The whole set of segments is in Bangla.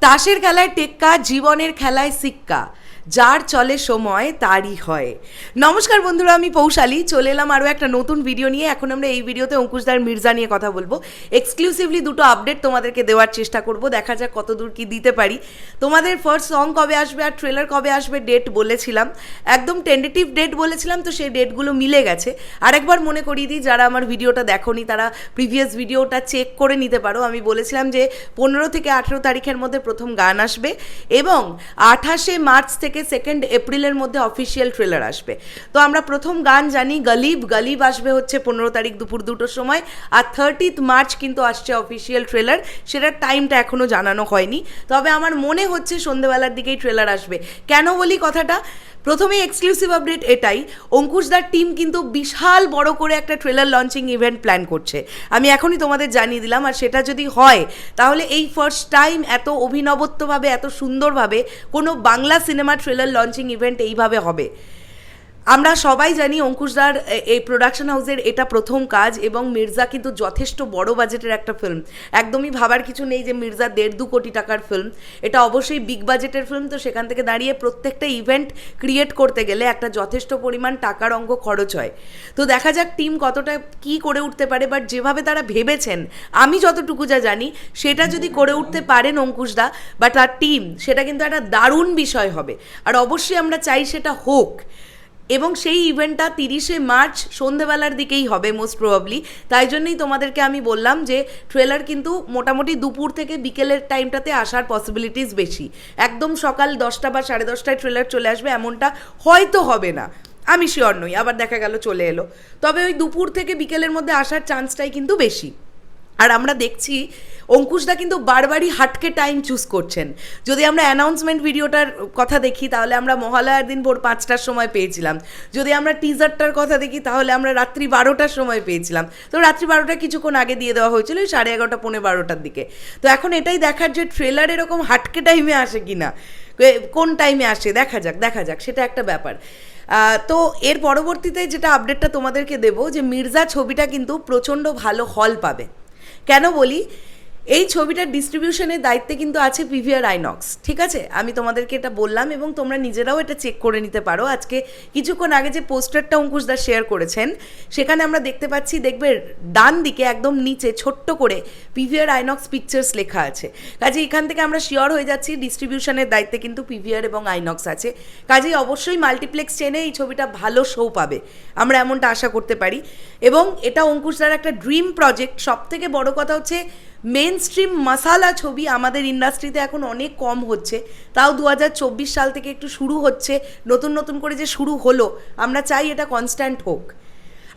তাসের খেলায় টেক্কা, জীবনের খেলায় সিক্কা, যার চলে সময় তারই হয়। নমস্কার বন্ধুরা, আমি পৌশালী চলে এলাম আরও একটা নতুন ভিডিও নিয়ে। এখন আমরা এই ভিডিওতে অঙ্কুশদার মির্জা নিয়ে কথা বলবো। এক্সক্লুসিভলি দুটো আপডেট তোমাদেরকে দেওয়ার চেষ্টা করব, দেখা যাক কত দূর কি দিতে পারি। তোমাদের ফার্স্ট সং কবে আসবে আর ট্রেলার কবে আসবে ডেট বলেছিলাম, একদম টেন্টেটিভ ডেট বলেছিলাম, তো সেই ডেটগুলো মিলে গেছে। আরেকবার মনে করিয়ে দিই, যারা আমার ভিডিওটা দেখোনি তারা প্রিভিয়াস ভিডিওটা চেক করে নিতে পারো। আমি বলেছিলাম যে 15 থেকে 18 তারিখের মধ্যে প্রথম গান আসবে এবং 28শে মার্চ থেকে 2 এপ্রিলের মধ্যে অফিসিয়াল ট্রেলার আসবে। তো আমরা প্রথম গান জানি গলিব আসবে হচ্ছে 15 তারিখ দুপুর 2টোর সময়, আর 30 মার্চ কিন্তু আসছে অফিসিয়াল ট্রেলার। সেটার টাইমটা এখনও জানানো হয়নি, তবে আমার মনে হচ্ছে সন্ধ্যেবেলার দিকেই ট্রেলার আসবে। কেন বলি কথাটা, প্রথমেই এক্সক্লুসিভ আপডেট এটাই, অঙ্কুশদার টিম কিন্তু বিশাল বড় করে একটা ট্রেলার লঞ্চিং ইভেন্ট প্ল্যান করছে। আমি এখনই তোমাদের জানিয়ে দিলাম, আর সেটা যদি হয় তাহলে এই ফার্স্ট টাইম এত অভিনবত্বভাবে, এত সুন্দরভাবে কোনো Bangla cinema trailer launching event এইভাবে হবে। আমরা সবাই জানি অঙ্কুশদার এই প্রোডাকশন হাউসের এটা প্রথম কাজ, এবং মির্জা কিন্তু যথেষ্ট বড় বাজেটের একটা ফিল্ম। একদমই ভাবার কিছু নেই যে মির্জা 1.5-2 কোটি টাকার ফিল্ম, এটা অবশ্যই বিগ বাজেটের ফিল্ম। তো সেখান থেকে দাঁড়িয়ে প্রত্যেকটা ইভেন্ট ক্রিয়েট করতে গেলে একটা যথেষ্ট পরিমাণ টাকার অঙ্ক খরচ হয়। তো দেখা যাক টিম কতটা কি করে উঠতে পারে, বাট যেভাবে তারা ভেবেছেন, আমি যতটুকু যা জানি সেটা যদি করে উঠতে পারেন অঙ্কুশদা বা তার টিম, সেটা কিন্তু একটা দারুণ বিষয় হবে। আর অবশ্যই আমরা চাই সেটা হোক, এবং সেই ইভেন্টটা 30শে মার্চ সন্ধেবেলার দিকেই হবে মোস্ট প্রবাবলি। তাই জন্যই তোমাদেরকে আমি বললাম যে ট্রেলার কিন্তু মোটামুটি দুপুর থেকে বিকেলের টাইমটাতে আসার পসিবিলিটিস বেশি। একদম সকাল 10টা বা 10:30টায় ট্রেলার চলে আসবে এমনটা হয়তো হবে না, আমি শিওর নই। আবার দেখা গেল চলে এলো, তবে ওই দুপুর থেকে বিকেলের মধ্যে আসার চান্সটাই কিন্তু বেশি। আর আমরা দেখছি অঙ্কুশদা কিন্তু বারবারই হাটকে টাইম চুজ করছেন। যদি আমরা অ্যানাউন্সমেন্ট ভিডিওটার কথা দেখি তাহলে আমরা মহালয়ার দিন ভোর 5টার সময় পেয়েছিলাম। যদি আমরা টিজারটার কথা দেখি তাহলে আমরা রাত্রি 12টার সময় পেয়েছিলাম। তো রাত্রি 12টা কিছুক্ষণ আগে দিয়ে দেওয়া হয়েছিল, 11:30 পৌনে 12টার দিকে। তো এখন এটাই দেখার যে ট্রেলার এরকম হাটকে টাইমে আসে কি না, কোন টাইমে আসে দেখা যাক, সেটা একটা ব্যাপার। তো এর পরবর্তীতে যেটা আপডেটটা তোমাদেরকে দেবো, যে মির্জা ছবিটা কিন্তু প্রচণ্ড ভালো হল পাবে। কেন বলি, এই ছবিটার ডিস্ট্রিবিউশনের দায়িত্বে কিন্তু আছে পিভিআর আইনক্স, ঠিক আছে? আমি তোমাদেরকে এটা বললাম এবং তোমরা নিজেরাও এটা চেক করে নিতে পারো। আজকে কিছুক্ষণ আগে যে পোস্টারটা অঙ্কুশদা শেয়ার করেছেন, সেখানে আমরা দেখতে পাচ্ছি, দেখবে ডান দিকে একদম নিচে ছোট্ট করে পিভিআর আইনক্স পিকচার্স লেখা আছে। কাজে এখান থেকে আমরা শিওর হয়ে যাচ্ছি ডিস্ট্রিবিউশনের দায়িত্বে কিন্তু পিভিআর এবং আইনক্স আছে। কাজেই অবশ্যই মাল্টিপ্লেক্স চেনে এই ছবিটা ভালো শো পাবে, আমরা এমনটা আশা করতে পারি। এবং এটা অঙ্কুশদার একটা ড্রিম প্রজেক্ট। সব থেকে বড় কথা হচ্ছে, মেন স্ট্রিম মশালা ছবি আমাদের ইন্ডাস্ট্রিতে এখন অনেক কম হচ্ছে। তাও 2024 সাল থেকে একটু শুরু হচ্ছে, নতুন করে যে শুরু হলো, আমরা চাই এটা কনস্ট্যান্ট হোক।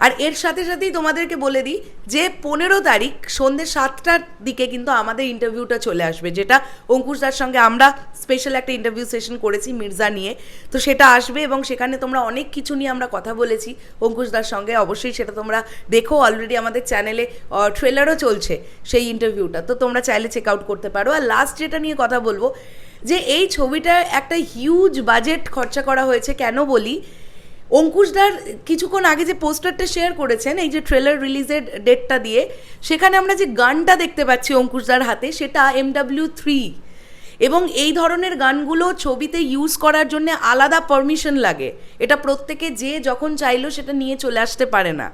আর এর সাথে সাথেই তোমাদেরকে বলে দিই যে 15 তারিখ সন্ধ্যে 7টার দিকে কিন্তু আমাদের ইন্টারভিউটা চলে আসবে, যেটা অঙ্কুশদার সঙ্গে আমরা স্পেশাল একটা ইন্টারভিউ সেশন করেছি মির্জা নিয়ে। তো সেটা আসবে এবং সেখানে তোমরা অনেক কিছু নিয়ে আমরা কথা বলেছি অঙ্কুশদার সঙ্গে। অবশ্যই সেটা তোমরা দেখো, অলরেডি আমাদের চ্যানেলে ট্রেলারও চলছে সেই ইন্টারভিউটা, তো তোমরা চাইলে চেক আউট করতে পারো। আর লাস্ট যেটা নিয়ে কথা বলবো, যে এই ছবিটার একটা হিউজ বাজেট খরচা করা হয়েছে। কেন বলি, অঙ্কুশদার কিছুক্ষণ আগে যে পোস্টারটা শেয়ার করেছেন, এই যে ট্রেলার রিলিজের ডেটটা দিয়ে, সেখানে আমরা যে গানটা দেখতে পাচ্ছি অঙ্কুশদার হাতে, সেটা MW3। এবং এই ধরনের গানগুলো ছবিতে ইউজ করার জন্য আলাদা পারমিশন লাগে। এটা প্রত্যেকে যে যখন চাইলো সেটা নিয়ে চলে আসতে পারে না।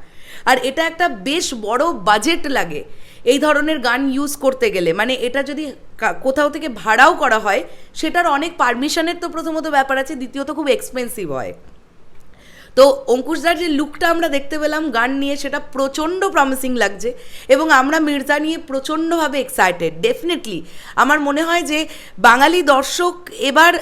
আর এটা একটা বেশ বড় বাজেট লাগে এই ধরনের গান ইউজ করতে গেলে। মানে এটা যদি কোথাও থেকে ভাড়াও করা হয়, সেটার অনেক পারমিশনের তো প্রথমত ব্যাপার আছে, দ্বিতীয়ত খুব এক্সপেন্সিভ হয়। তো অঙ্কুশদার যে লুকটা আমরা দেখতে পেলাম গান নিয়ে, সেটা প্রচণ্ড প্রমিসিং লাগছে এবং আমরা মির্জা নিয়ে প্রচণ্ডভাবে এক্সাইটেড। ডেফিনেটলি আমার মনে হয় যে বাঙালি দর্শক এবার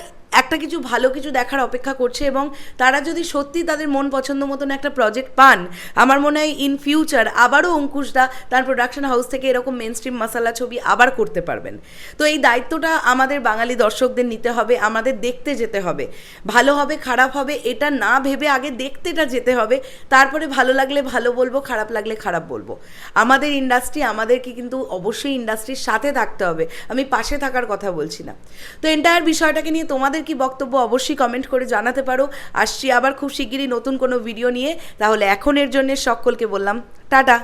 একটা কিছু ভালো কিছু দেখার অপেক্ষা করছে, এবং তারা যদি সত্যি তাদের মন পছন্দ মতন একটা প্রজেক্ট পান, আমার মনে হয় ইন ফিউচার আবারও অঙ্কুশদা তার প্রোডাকশন হাউস থেকে এরকম মেন স্ট্রিম মশালা ছবি আবার করতে পারবেন। তো এই দায়িত্বটা আমাদের বাঙালি দর্শকদের নিতে হবে, আমাদের দেখতে যেতে হবে। ভালো হবে খারাপ হবে এটা না ভেবে আগে দেখতেটা যেতে হবে, তারপরে ভালো লাগলে ভালো বলবো, খারাপ লাগলে খারাপ বলবো। আমাদের ইন্ডাস্ট্রি, আমাদেরকে কিন্তু অবশ্যই ইন্ডাস্ট্রির সাথে থাকতে হবে, আমি পাশে থাকার কথা বলছি না। তো এন্টায়ার বিষয়টাকে নিয়ে তোমাদের কি বক্তব্য অবশ্যই কমেন্ট করে জানাতে পারো। আসছি আবার খুব শিগগিরই নতুন কোনো ভিডিও নিয়ে। তাহলে এখনের জন্য সকলকে বললাম টাটা।